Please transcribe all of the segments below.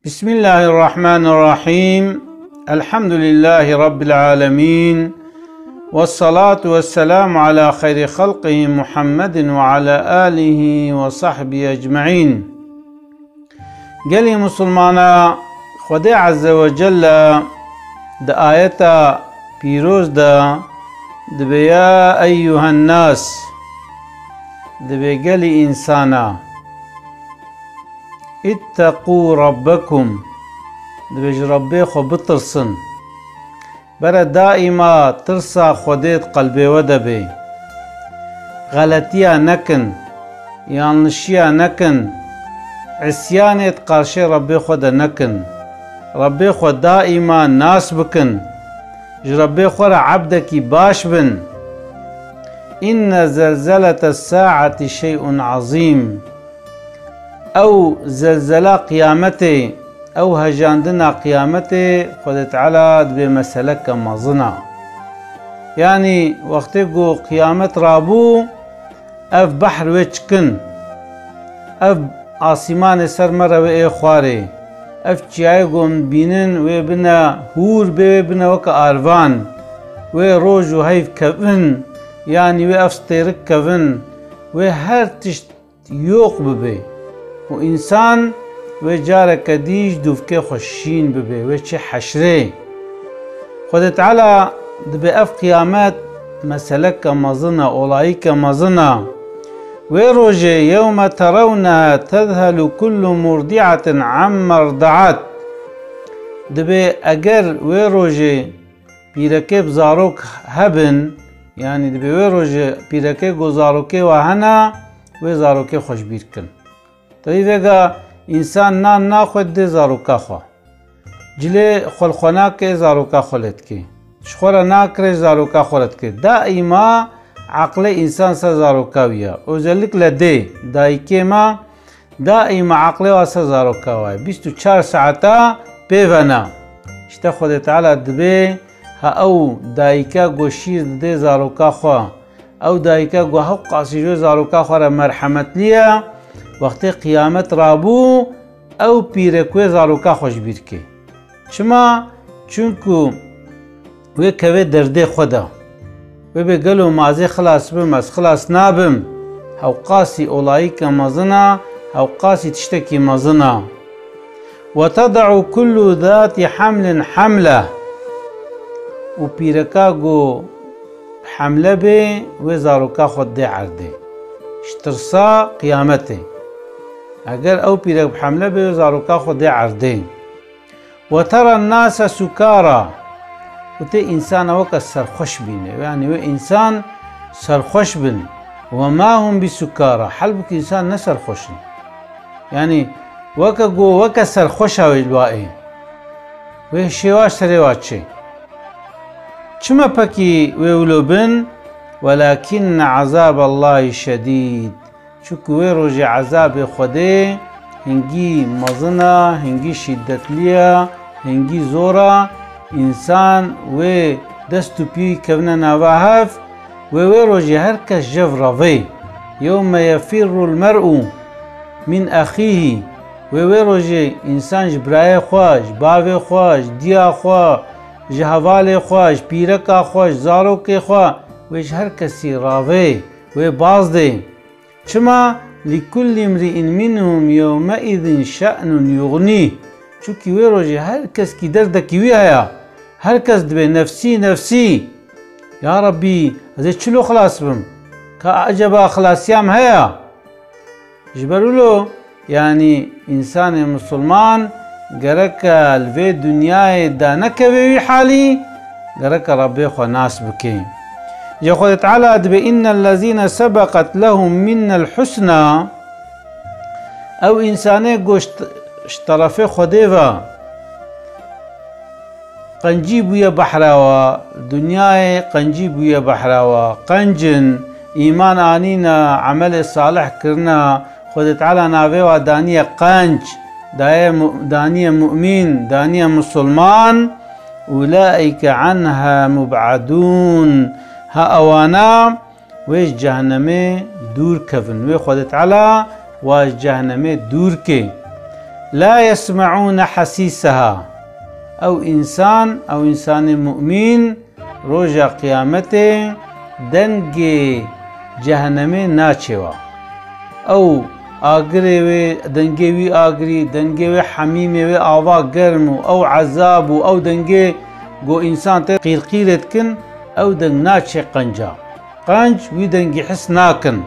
بسم الله الرحمن الرحيم. الحمد لله رب العالمين، والصلاة والسلام على خير خلقه محمد وعلى آله وصحبه أجمعين. قالي مسلمانا خدا عز وجل دا آيتا بيروز دا دبيا أيها الناس دبي قالي إنسانا اتقوا ربكم دبيج ربي خو بترسن برا دائما ترسا خوديت قلبي ودبي غلطيا نكن يانشيا نكن عسيانت قارشي ربي خود نكن ربي خو دائما ناس بكن ربي خو عبدك باش بن إن زلزلة الساعة شيء عظيم أو زلزلة قيامته أو هجاندنا قيامته خد تعالى بمسلك مظنا يعني وقتكو قيامت رابو أف بحر وچكن أف آسمان سر مرة وإي خواري أف چيايقو بينن ويبنا هور بيبنا وك آروان وروجو هيف كفن يعني وأف ستيرك كفن وهر تشت يوق ببي وإنسان وجارة كديج دوفكي خوشين ببي وچه حشري خد تعالى دبي أف قيامات مسلك مظنة أولايك مظنة ويروجي يوم ترونها تذهل كل مرضعة عما ارضعت دبي أجر ويروجي بيركب زاروك هبن يعني دبي ويروجي بيركب زاروكي وهنا وزاروكي خوش بيركن طيب انسان ناخد دي زاروكا خوا جلي خلخونا كي زاروكا خولت كي شخورا ناكري زاروكا خولت كي دائما عقل انسان سا زاروكا ويا وزلك لدي دايكي ما دائما عقل واسا زاروكا ويا 24 ساعتا بيفنا اشتا خود تعالى دبي ها او دايكا گوشير دي زاروكا خوا او دايكا گو حق قاسيجو زاروكا خوا مرحمت ليا وقتی قیامت رابو او پیرکوی زاروکا خوش بیرکی چما چونکو وی کوی درده خودا وی بگلو مازی خلاص بم از خلاص نابم او قاسی اولایی که مزنا او قاسی تشتکی مزنا وتضع كل ذات حمل حمله و پیرکا گو حمله بی وی زاروکا خود دی عرده اشترسا قیامته اگر او پیرک بحمله به زاروکا خود عرضه وترى الناس سكارى وتي انسان وك سرخوش بينه يعني و انسان سرخوش بن وما هم بسكارى حلبك انسان نسر خوشن يعني وك جو وك سرخوش وجوائي و شواش سريواتشي چما پكي ويولو بن ولكن عذاب الله شديد چوكوي روجي عذاب خده هنگي مزنا هنگي شدت ليا هنگي زورا انسان و دستو بي كونا نواهف و روجي هركس جف رفي يوم يفر المرء من اخيه و روجي انسان جبراي خواج باوي خواج ديا خواج جهوال خواج بيركا خواج زاروكي خواج ويش هركسي رافي و باز دي چما لكل امرئ منهم يومئذ شأن يغنيه چونكي وي روجي هر کس کی دردکی وی هيا هر کس دبي نفسي نفسي يا ربي هذا چلو خلاص بم كعجبا خلاصيام هيا جبرولو يعني انسان مسلمان گرك الفي دنيا دانكوي حالي گرك ربي خو ناس بكي يقول تعالى بإن الذين سبقت لهم منا الحسنى أو إنساني قوش اشترفي خديفا قنجيب يا بحراوة دنياي قنجيب يا بحراوة قنجن إيمان آنينا عمل صالح كرنا خد تعالى نافيوا دانية قنج دانية مؤمن دانية مسلمان أولئك عنها مبعدون ها اوانا ویش جهنمه دور کفن وی خود تعالی واش جهنمه دور که لا يسمعون حسيسها. او انسان مؤمن روجا قيامته دنگي جهنمي ناچوا او آگری و دنگی وی آگری دنگی و حمیمی و آوا گرمو او عذاب او دنگی گو انسان تا قیرقیرت کن او دنگ ناچه قنجا قنج وی دنگی حس ناکن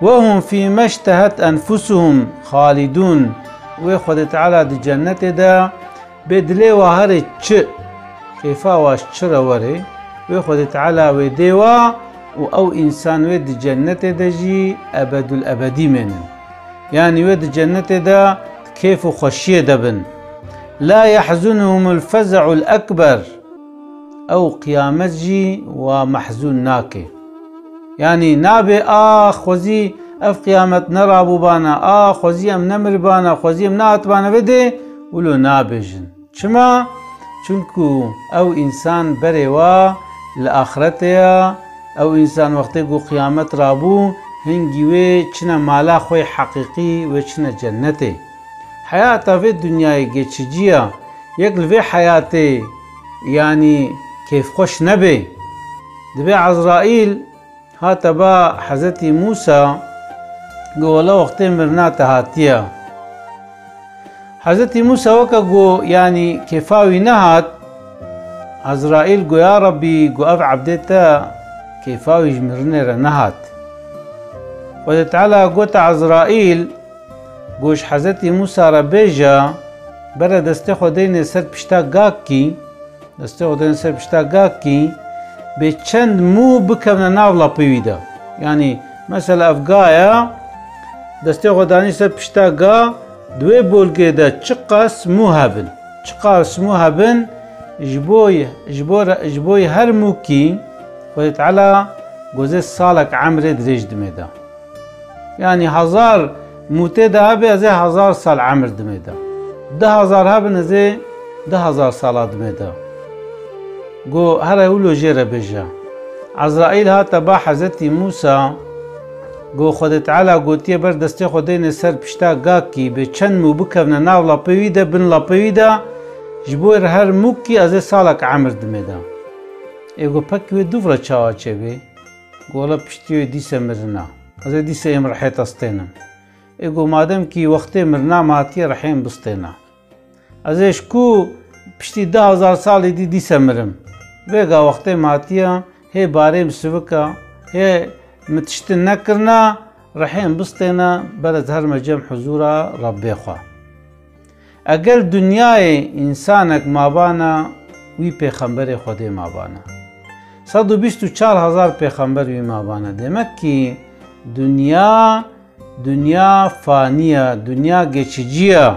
وهم فيما اشتهت أنفسهم خالدون و خود تعالى دی جنت دا بدلي وهر چ كيفا واش چرا وري و خود تعالى و ديوا او انسان و دی جنت دا جي ابد الابدي منن يعني و دی جنت دا كيف خشيه دبن لا يحزنهم الفزع الأكبر او قيامت جي ومحزون ناكي يعني نابي خوزي اف قيامت نرابو بانا خوزي ام نمر بانا خوزي ام نات بانا بده ولو نابجن چما چونكو او انسان بريوا لآخرتها او انسان وقتی گو قیامت رابو هنگی وی چنا مالا خوی حقیقی و چنا جنته حیاتا في الدنيا گیچجیا یک لوی حیاته يعني كيف خوش نبي دبي عزرائيل هاتا با حضرتي موسى قولا وقت مرناتا هاتيا حضرتي موسى وكا قو يعني كيفاوي نهات عزرائيل قو يا ربي قو أف عبدتا كيفاوي جمرنر نهات وده تعالى قوت عزرائيل قوش حضرتي موسى ربيجا برا دسته خودين سر پشتا گاکی دسته خودين سر پشتا گاکی به چند مو بکمن ناولا پیویدا يعني مثلا افغايا دسته خوداني سر پشتا گا دوی بولگه دا چقاس مو هبن چقاس مو هبن جبوي هر مو کی خود تعالى گوزه سالك عمر دريج دميدا يعني 1000 موته ده هبه از 1000 سال عمر دميدا 10,000 هبن از 10,000 سال دميدا گو هر اولو جيره بجا عزرائيل هاتا با حضرتي موسى گو خود تعالى گوتيه بر دسته خودين سر پشتا گاکی به چند مو بکفن ناو لاپویده بن لاپویده جبویر هر موکی از سالک عمر دميدا ایگو پکوی دوفرا چاوا چه بی گولا پشتیوی دیسه مرنا از دیسه ام رحیت استینم ایگو مادم کی وقت مرنا ماتی رحیم بستینا ازش کو پشتی 10,000 سال دیسه مرم بيگا وقت ماتيا هي باريم سوكا هي متشتن نكرنا رحين بسطينا بلد هر مجمع حضورا ربي خوا اقل دنياي انسانك ما بانا وي پیغمبر خودي ما بانا 124,000 پیغمبر وي ما بانا demek ki دنيا فانية دنيا geçiciya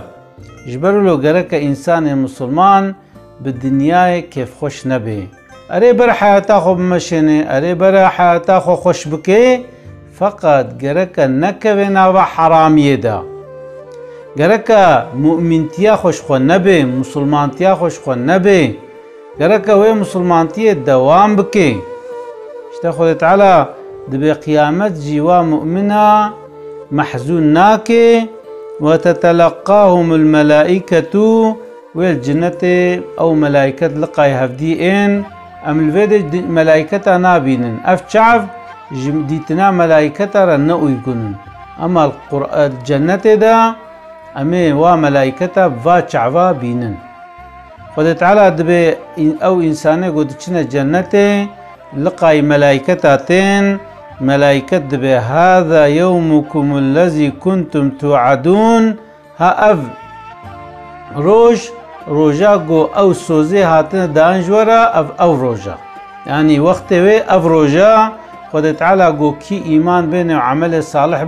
جبرلو گرك انسان مسلمان بالدنيا كيف خوش نبي اري بر حياتا خو بمشيني اري بر حياتا خو خوش بكي فقط گرك نكوينا وحرامي دا گرك مؤمنتيا خوش خو نبي مسلمانتيا خوش خو نبي گرك وي مسلمانتيا دوام بكي اشتا خود تعالى دبي قيامت جوا مؤمنة محزون ناكي وتتلقاهم الملائكة والجنة أو ملائكة لقاي هفديئين أم الفيد ملائكة نابينن أف شعب ديتنا ملائكة رنقو يكونن أما الجنة دا أمي وملائكة فا شعبا بينن خد تعالى دبي أو إنساني قدتشنا جنة لقاي ملائكتين ملائكة دبي هذا يومكم الذي كنتم توعدون ها أف روجا جو او سوزي هاتن دانجورا او روجا يعني وقت وي اف روجا خد تعالى جو كي ايمان بين وعمل صالح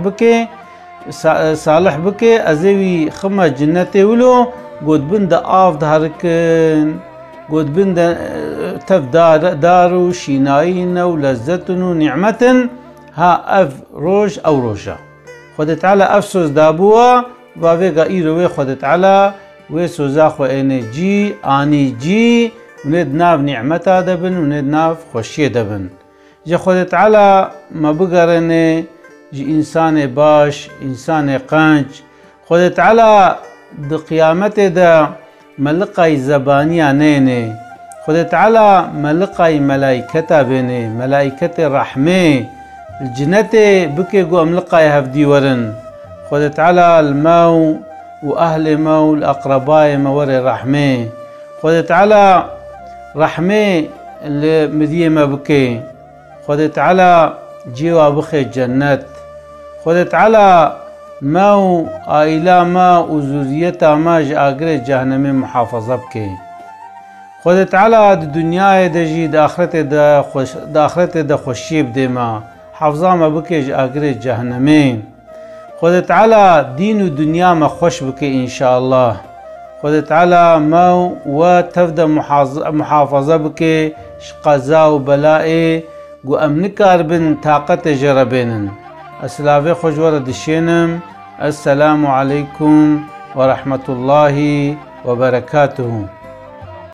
بكي ازوي خما جنتي ولو قد بند آف دهركن قد بند تف دارو شيناين ولذتن ونعمة ها اف روج او روجا خد تعالى افسوس دابوا وافيقا ايروي خد تعالى وسوزا خو انرجي اني جي وند ناف نعمتا دبن وند ناف خوشي دبن جا خود تعالى ما بقرنه جي انسان باش انسان قنج خود تعالى د قیامت دا ملقای زبانی نینه خدا تعالی ملقای ملائکتا بینه ملائکت رحمه الجنت بكي قو ملقای هفدی ورن خدا تعالی المو وأهل مو الأقرباء مور رحمه خدا تعالی رحمه اللي مديمة بكي خدا تعالی جيوا بخي جنت خدا تعالی مو آئلہ ما وزوریتا ما آگر جهنم محافظه بکي خدا تعالی د دنیا د جی د آخرت د خوشی بده ما حافظه ما بکي آگر جهنم خدا تعالی دین و دنیا ما خوش بکي ان شاء الله خدا تعالی ما و تفد محافظه بکي قضاء و بلاء گو امن کار بن طاقت جربینن اسلاوی خوشوار دشینم السلام عليكم ورحمة الله وبركاته.